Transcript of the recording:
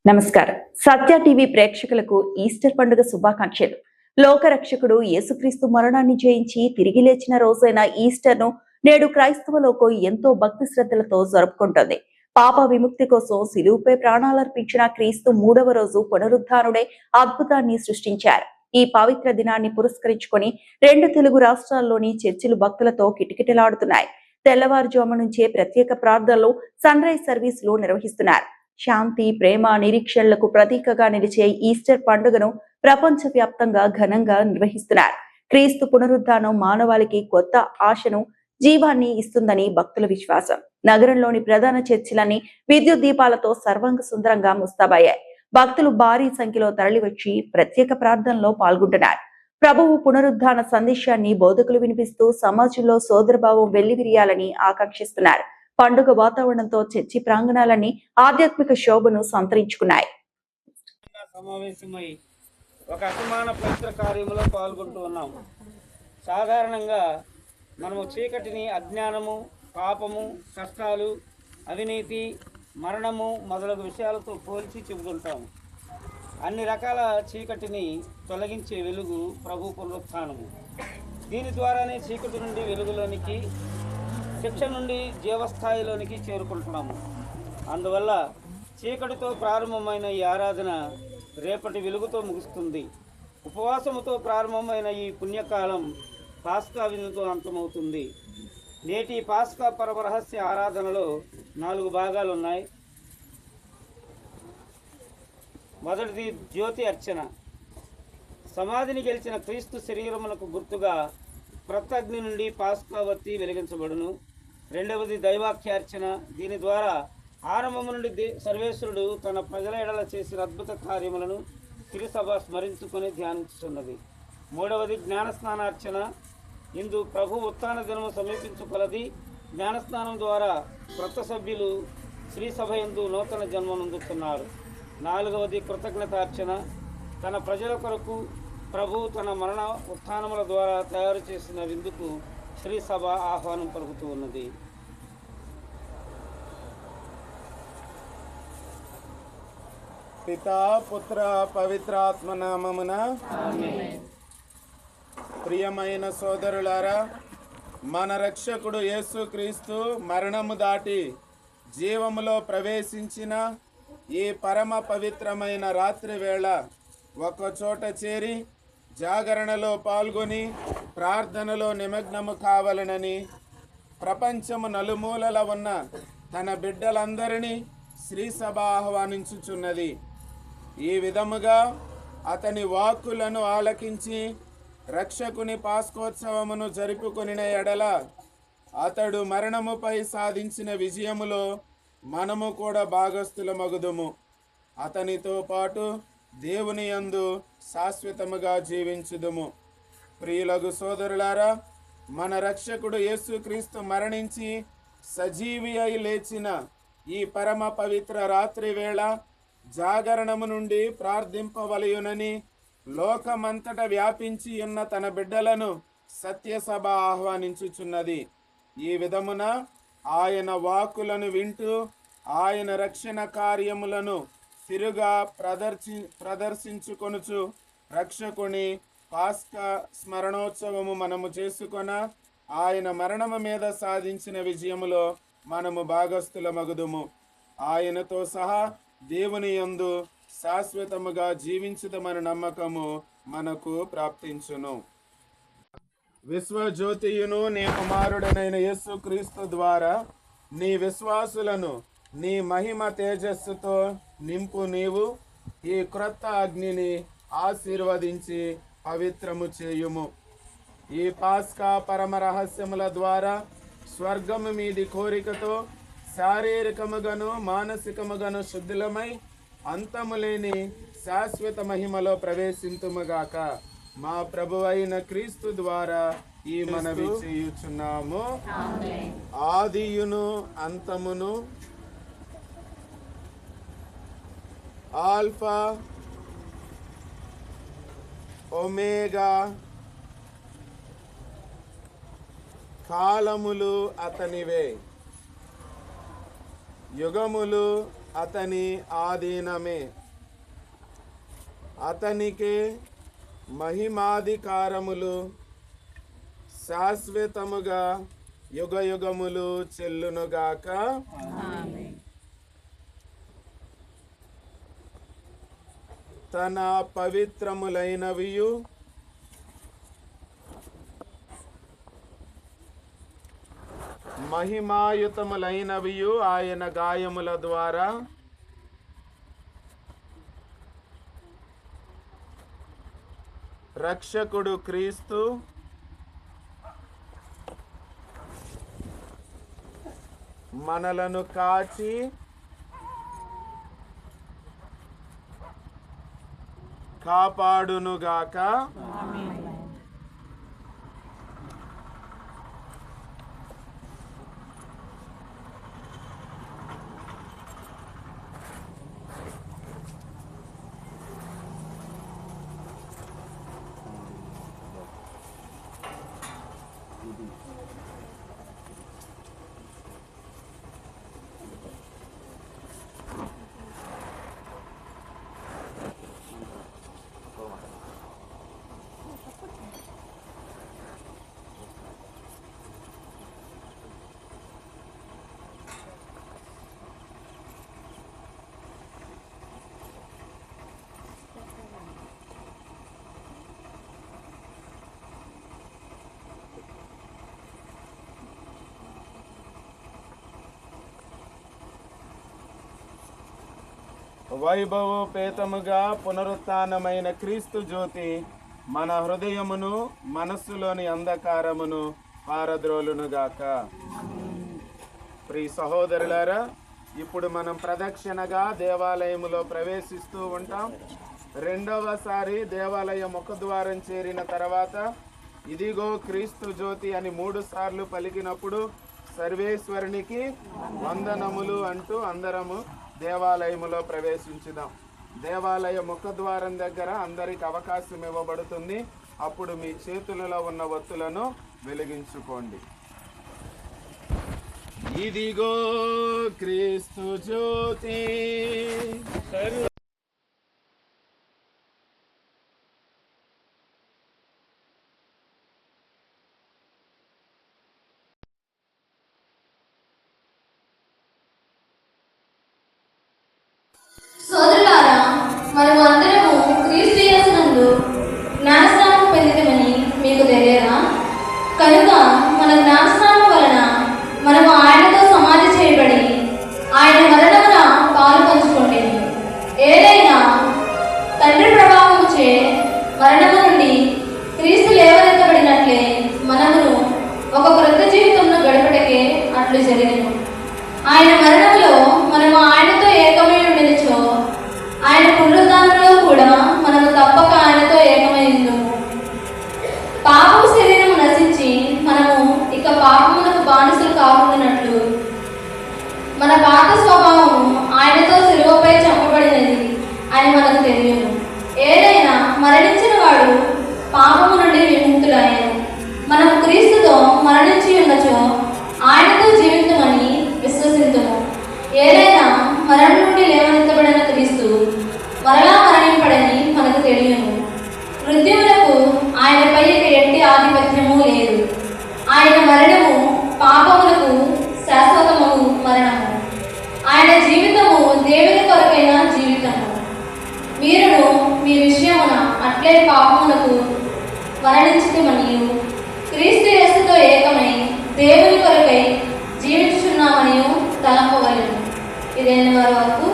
నమస్కారం. సత్య టీవీ ప్రేక్షకులకు ఈస్టర్ పండుగ శుభాకాంక్షలు. లోకరక్షకుడు యేసుక్రీస్తు మరణాన్ని జయించి తిరిగి లేచిన రోజైన ఈస్టర్ ను నేడు క్రైస్తవ లోకం ఎంతో భక్తి శ్రద్ధలతో జరుపుకుంటోంది. పాప విముక్తి కోసం సిలువుపై ప్రాణాలర్పించిన క్రీస్తు 3వ రోజు పునరుద్ధానుడే అద్భుతాన్ని సృష్టించారు. ఈ పవిత్ర దినాన్ని పురస్కరించుకొని 2 తెలుగు రాష్ట్రాల్లోని చర్చిలు భక్తులతో కిటకిటలాడుతున్నాయి. తెల్లవారుజాము నుంచే ప్రత్యేక ప్రార్థనలు, సన్ రైజ్ సర్వీసులు నిర్వహిస్తున్నారు. శాంతి, ప్రేమ, నిరీక్షణలకు ప్రతీకగా నిలిచే ఈస్టర్ పండుగను ప్రపంచవ్యాప్తంగా ఘనంగా నిర్వహిస్తున్నారు. క్రీస్తు పునరుద్ధానం మానవాళికి కొత్త ఆశను, జీవాన్ని ఇస్తుందని భక్తుల విశ్వాసం. నగరంలోని ప్రధాన చర్చిలన్నీ విద్యుత్ దీపాలతో సర్వాంగ సుందరంగా ముస్తాబయ్యాయి. భక్తులు భారీ సంఖ్యలో తరలివచ్చి ప్రత్యేక ప్రార్థనలో పాల్గొంటున్నారు. ప్రభువు పునరుద్ధాన సందేశాన్ని బోధకులు వినిపిస్తూ సమాజంలో సోదరభావం వెల్లివిరియాలని ఆకాంక్షిస్తున్నారు. పండుగ వాతావరణంతో చర్చి ప్రాంగణాలన్నీ ఆధ్యాత్మిక శోభను సంతరించుకున్నాయి. సమావేశమై ఒక అసమాన పవిత్ర కార్యములో పాల్గొంటూ ఉన్నాం. సాధారణంగా మనము చీకటిని అజ్ఞానము, పాపము, కష్టాలు, అవినీతి, మరణము మొదలగు విషయాలతో పోల్చి చెబుతుంటాము. అన్ని రకాల చీకటిని తొలగించే వెలుగు ప్రభు పునరుత్థానము. దీని ద్వారానే చీకటి నుండి వెలుగులోనికి, శిక్ష నుండి జీవస్థాయిలోనికి చేరుకుంటున్నాము. అందువల్ల చీకటితో ప్రారంభమైన ఈ ఆరాధన రేపటి వెలుగుతో ముగుస్తుంది. ఉపవాసముతో ప్రారంభమైన ఈ పుణ్యకాలం పాస్కా విందుతో అంతమవుతుంది. నేటి పాస్కా పరమరహస్య ఆరాధనలో 4 భాగాలు ఉన్నాయి. మొదటిది జ్యోతి అర్చన. సమాధిని గెలిచిన క్రీస్తు శరీరమునకు గుర్తుగా ప్రత్యగ్ని నుండి పాస్కా వత్తి వెలిగించబడును. రెండవది దైవాఖ్యార్చన. దీని ద్వారా ఆరంభము నుండి సర్వేశ్వరుడు తన ప్రజల ఎడల చేసిన అద్భుత కార్యములను తిరుసభ స్మరించుకొని ధ్యానించుతున్నది. మూడవది జ్ఞానస్నానార్చన. ఇందు ప్రభు ఉత్థాన దినము సమీపించుకొలది జ్ఞానస్నానం ద్వారా క్రొత్త సభ్యులు శ్రీసభ యందు నూతన జన్మనందుతున్నారు. నాలుగవది కృతజ్ఞతార్చన. తన ప్రజల కొరకు ప్రభు తన మరణ ఉత్థానముల ద్వారా తయారు చేసిన విందుకు శ్రీసభ ఆహ్వానం పలుకుతూ ఉన్నది. పితా, పుత్ర, పవిత్రాత్మ నామమున ఆమేన్. ప్రియమైన సోదరులారా, మన రక్షకుడు యేసుక్రీస్తు మరణము దాటి జీవములో ప్రవేశించిన ఈ పరమ పవిత్రమైన రాత్రి వేళ ఒక చోట చేరి జాగరణలో పాల్గొని ప్రార్థనలో నిమగ్నము కావాలనని ప్రపంచము నలుమూలల ఉన్న తన బిడ్డలందరినీ శ్రీసభ ఆహ్వానించుచున్నది. ఈ విధముగా అతని వాక్కులను ఆలకించి రక్షకుని పాస్కోత్సవమును జరుపుకొనిన ఎడల అతడు మరణముపై సాధించిన విజయములో మనము కూడా భాగస్థులమగుదుము. అతనితో పాటు దేవుని యందు శాశ్వతముగా జీవించుదుము. ప్రియులగు సోదరులారా, మన రక్షకుడు యేసుక్రీస్తు మరణించి సజీవి అయి లేచిన ఈ పరమ పవిత్ర రాత్రి వేళ జాగరణము నుండి ప్రార్థింపవలయునని లోకమంతట వ్యాపించి ఉన్న తన బిడ్డలను సత్యసభ ఆహ్వానించుచున్నది. ఈ విధమున ఆయన వాక్కులను వింటూ ఆయన రక్షణ కార్యములను తిరుగా ప్రదర్శించుకొనుచు రక్షకుని పాస్కా స్మరణోత్సవము మనము చేసుకొన ఆయన మరణము మీద సాధించిన విజయములో మనము భాగస్థులమగుదుము. ఆయనతో సహా దేవుని యందు శాశ్వతముగా జీవించుదమని నమ్మకము మనకు ప్రాప్తించును. విశ్వజ్యోతియును నీ కుమారుడనైన యేసుక్రీస్తు ద్వారా నీ విశ్వాసులను నీ మహిమ తేజస్సుతో నింపు. నీవు ఈ క్రొత్త అగ్నిని ఆశీర్వదించి పవిత్రము చేయుము. ఈ పాస్కా పరమ రహస్యముల ద్వారా స్వర్గము మీది కోరికతో శారీరకముగాను మానసికముగాను శుద్ధులమై అంతములేని శాశ్వత మహిమలో ప్రవేశింతుముగాక. మా ప్రభువైన క్రీస్తు ద్వారా ఈ మనవి చేయుచున్నాము. ఆదియును అంతమును, ఆల్ఫా ఒమేగా, కాలములు అతనివే, యుగములు అతని ఆధీనమే. అతనికే మహిమాధికారములు శాశ్వతముగా యుగయుగములు చెల్లునుగాక. తన పవిత్రములైనవియు మహిమాయుతములైనవియు ఆయన గాయముల ద్వారా రక్షకుడు క్రీస్తు మనలను కాచి కాపాడునుగాక. వైభవోపేతముగా పునరుత్థానమైన క్రీస్తు జ్యోతి మన హృదయమును మనస్సులోని అంధకారమును పారద్రోలునుగాక. ప్రియ సహోదరులారా, ఇప్పుడు మనం ప్రదక్షిణగా దేవాలయములో ప్రవేశిస్తూ ఉంటాం. రెండవసారి దేవాలయ ముఖద్వారం చేరిన తర్వాత ఇదిగో క్రీస్తు జ్యోతి అని 3 సార్లు పలికినప్పుడు సర్వేశ్వరునికి వందనములు అంటూ అందరము దేవాలయములో ప్రవేశించుదాం. దేవాలయ ముఖద్వారం దగ్గర అందరికి అవకాశం ఇవ్వబడుతుంది. అప్పుడు మీ చేతులలో ఉన్న ఒత్తులను వెలిగించుకోండి. ఇదిగో క్రీస్తు జ్యోతి. సోదరులారా, మనము అందరము క్రీస్తు యేసునందు జ్ఞానస్నానం పొందితమని మీకు తెలియదా? కనుక మన జ్ఞానస్నానం వలన మనము ఆయనతో సమాధి చేయబడి ఆయన మరణమున పాలు పంచుకొంటిమి. ఏదైనా తండ్రి ప్రభావముచే మరణము నుండి క్రీస్తు లేవనెత్తబడినట్లే మనమును ఒక క్రొత్త జీవితంలో గడపటకే అట్లు జరిగిను. ఆయన మరణంలో మనము ఆయనతో ఏకమై ఉండినచో ఆయన పునరుద్ధానంలో కూడా మనము తప్పక ఆయనతో ఏకమై ఉందుము. పాపము శరీరము నశించి మనము ఇక పాపమునకు బానిసలు కాకుండానట్లు మన పాత స్వభావము ఆయనతో శిలువపై చంపబడినది అని మనకు తెలియను. ఏదైనా మరణించిన వాడు పాపము నుండి విముక్తుడయ్యాను. మనము క్రీస్తుతో మరణించి ఉన్నచో ఆయనతో జీవితమని విశ్వసింతుము. ఏదైనా మరణం నుండి లేవనెత్తబడిన క్రీస్తు మరలా మరణింపడని మనకు తెలియను. మృత్యువులకు ఆయనపై ఇక ఎట్టి ఆధిపత్యము లేదు. ఆయన మరణము పాపములకు శాశ్వతము మరణము. ఆయన జీవితము దేవుని కొరకైన జీవితము. మీరును మీ విషయమున అట్లే పాపములకు మరణించితిమనియు క్రీస్తు యేసుతో ఏకమై దేవుని కొరకై జీవించుచున్నామని తలంపవలెను. ఇదే వారి వరకు